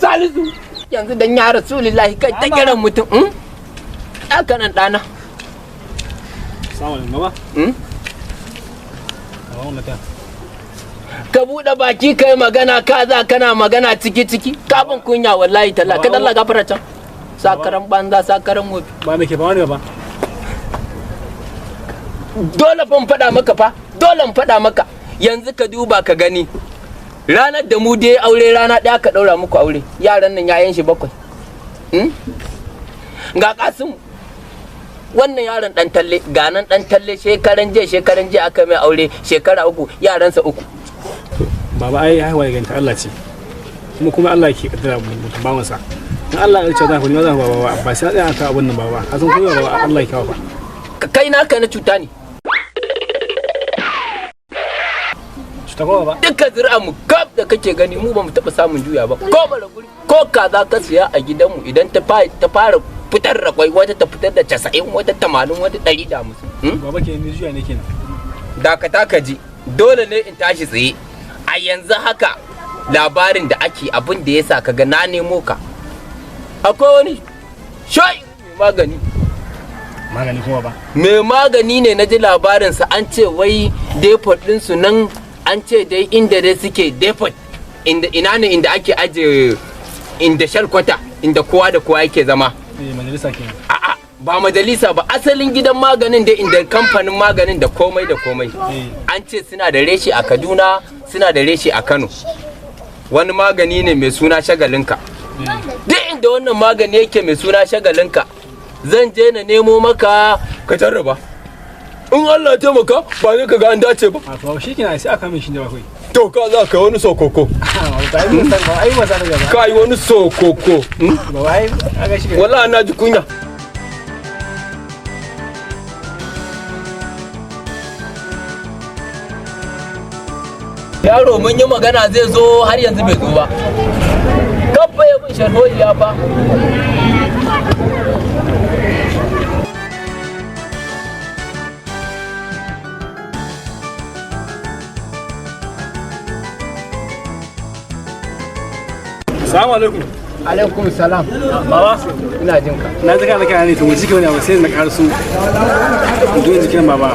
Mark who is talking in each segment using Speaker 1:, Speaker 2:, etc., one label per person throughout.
Speaker 1: Salisu yanzu dan ya Rasulullahi kai ta kiran mutum haka nan dana.
Speaker 2: Assalamu alaikum baba.
Speaker 1: Ka buɗe baki kai magana kana magana ciki kafin kunya wallahi talla ka dalla gafara can sakaran banza sakaran wofi
Speaker 2: ba me ke ba wani baba.
Speaker 1: Dole in faɗa maka yanzu ka duba ka gani ranar da mu dai aure rana ɗaya ka ɗaura muku aure yaran nan yayan shi 7 ga Kasim wannan yaron dan talle ga nan dan talle shekaran jiya aka mai aure shekara 3 yaransa 3.
Speaker 2: Baba ai haihuwa ganta Allah ce kuma Allah ke kaddara mutum ba masa in Allah ya ce za ku ne za ku baba ba sai an ka abun nan baba a san kuma baba Allah ya kawo ba
Speaker 1: kai naka na cuta ne duka zuri'a mu kaf da kake gani mu ba mu taɓa samun juya ba ko bara guri ko kaza ka siya a gidanmu idan ta fara fitar da kwai wata ta fitar da 90 wata 80 wata 150.
Speaker 2: Baba ke ni juya ne kenan
Speaker 1: dakata ka ji dole ne in tashi tsaye a yanzu haka labarin da ake abin da yasa kaga na nemo ka akwai wani shoyi magani
Speaker 2: kuma ba
Speaker 1: mai magani ne na ji labarinsa an ce wai depot ɗinsu nan an ce dai inda dai suke depot ina ne inda ake aje inda shalkwata inda kowa da kowa yake zama
Speaker 2: majalisa kenan
Speaker 1: a'a ba majalisa ba asalin gidan maganin dai inda kamfanin maganin da komai an ce suna da reshe a Kaduna suna da reshe a Kano wani magani ne mai suna shagalinka duk inda wannan magani yake mai suna shagalinka zan je na nemo maka ka jarraba in Allah ya taimaka ba zai ka ga an dace ba
Speaker 2: a to shi kina sai aka min shi da bakwai
Speaker 1: to ka za ka wani sokoko ka yi wani sokoko wallahi na ji kunya yaro mun yi magana zai zo har yanzu bai zo ba kabba ya bin sharholiya ba
Speaker 2: Assalamu alaikum.
Speaker 1: Alaikum salam.
Speaker 2: Baba,
Speaker 1: ina jin ka.
Speaker 2: Na ji kana kana ne to jiki wani abu sai na karsu. Don jikin baba.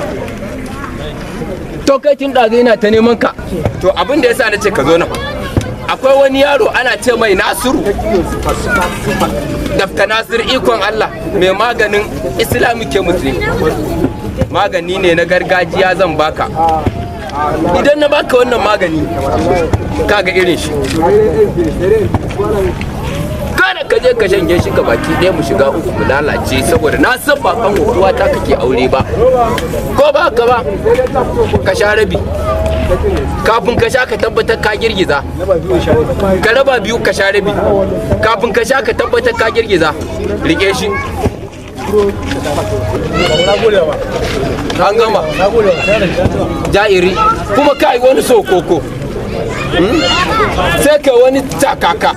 Speaker 1: To kai tun daga ina ta neman ka. To abin da yasa nace ka zo nan. Akwai wani yaro ana ce mai Nasiru. Dafta Nasir ikon Allah mai maganin Islamic chemistry. Magani ne na gargajiya zan baka. Idan na baka wannan magani kaga irin shi kada ka je ka shanye shi ka baki ɗaya mu shiga uku mu lalace saboda na san ba kan uwa ta kake aure ba ko ba ka ba ka sha rabi kafin ka sha ka tabbatar ka girgiza ka raba biyu ka sha rabi kafin ka sha ka tabbatar ka girgiza rike shi an gama jairi kuma kai wani sokoko sai kai wani takaka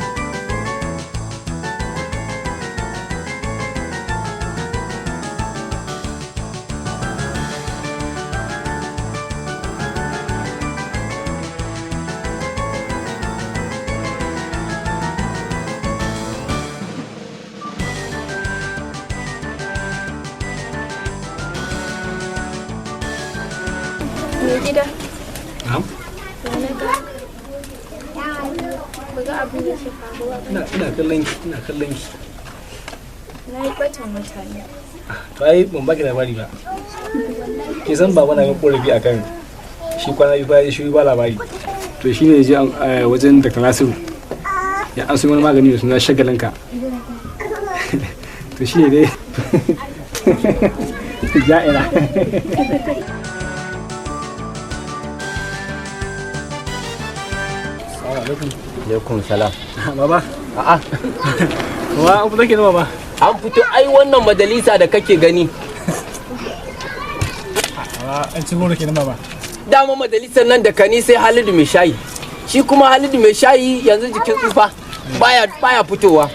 Speaker 3: gida.
Speaker 2: Na'am.
Speaker 3: Buga abin da ke faruwa.
Speaker 2: Ina kallon ki.
Speaker 3: Na yi ɓatan mutane.
Speaker 2: To ai ban baki labari ba. Ki san baba na ga korafi akan shi kwana biyu ba shi ba labari. To shine ya je wajen Dr. Nasiru. Ya an wani magani da suna shagalinka. To shine dai. Ja'ira.
Speaker 1: alaikum salam
Speaker 2: baba
Speaker 1: a'a
Speaker 2: wa an fito kenan baba
Speaker 1: an fito ai wannan majalisa da kake gani
Speaker 2: an ci goro kenan baba.
Speaker 1: Dama majalisar nan da kani sai Halidu mai shayi. Shi kuma Halidu mai shayi yanzu jikin tsufa baya fitowa.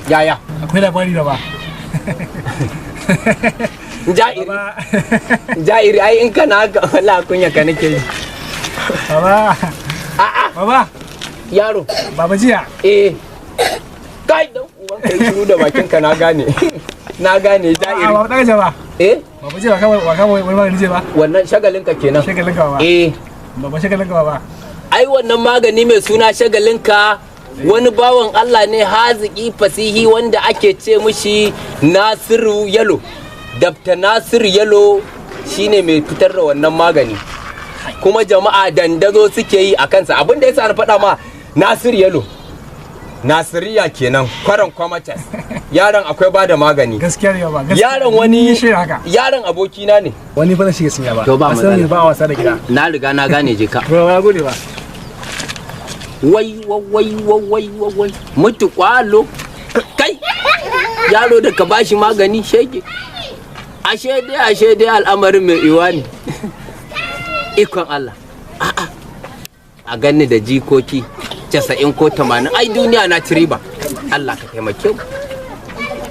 Speaker 1: Yaya?
Speaker 2: Akwai labari baba.
Speaker 1: Ja'iri ai in kana haka wala kunya ka nake yi.
Speaker 2: Baba. Baba.
Speaker 1: Yaro.
Speaker 2: Baba jiya.
Speaker 1: Kai dan uwan kai shiru da bakin ka na gane. Na gane Ja'iri.
Speaker 2: Baba daga jaba. Baba jiya wa ka wani magani je ba.
Speaker 1: Wannan shagalin ka kenan.
Speaker 2: Shagalin ka baba. Baba shagalin ka baba.
Speaker 1: Ai wannan magani mai suna shagalin ka wani bawan Allah ne haziki fasihi wanda ake ce mishi Nasiru Yalo. Dabta Nasiru Yalo shine mai fitar da wannan magani. Kuma jama'a dandazo suke yi a kansa. Abinda yasa na faɗa ma Nasiru Yalo. Nasiriya kenan kwaran kwamatas. Yaron akwai bada magani.
Speaker 2: Gaskiya ne ba.
Speaker 1: Yaron wani yaron abokina ne.
Speaker 2: Wani fa shi sun ya ba.
Speaker 1: To ba matsala.
Speaker 2: Ba wasa da gida.
Speaker 1: Na riga na gane je ka.
Speaker 2: Ba gode ba.
Speaker 1: Wai mutu kwalo kai yaro da ka bashi magani shege ashe dai al'amarin mai iwa ne ikon Allah a ganni da jikoki 90 ko 80 ai duniya na ci riba Allah ka taimake mu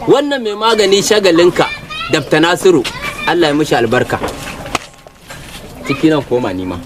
Speaker 1: wannan mai magani shagalinka Dr. Nasiru Allah ya mishi albarka ciki nan koma nima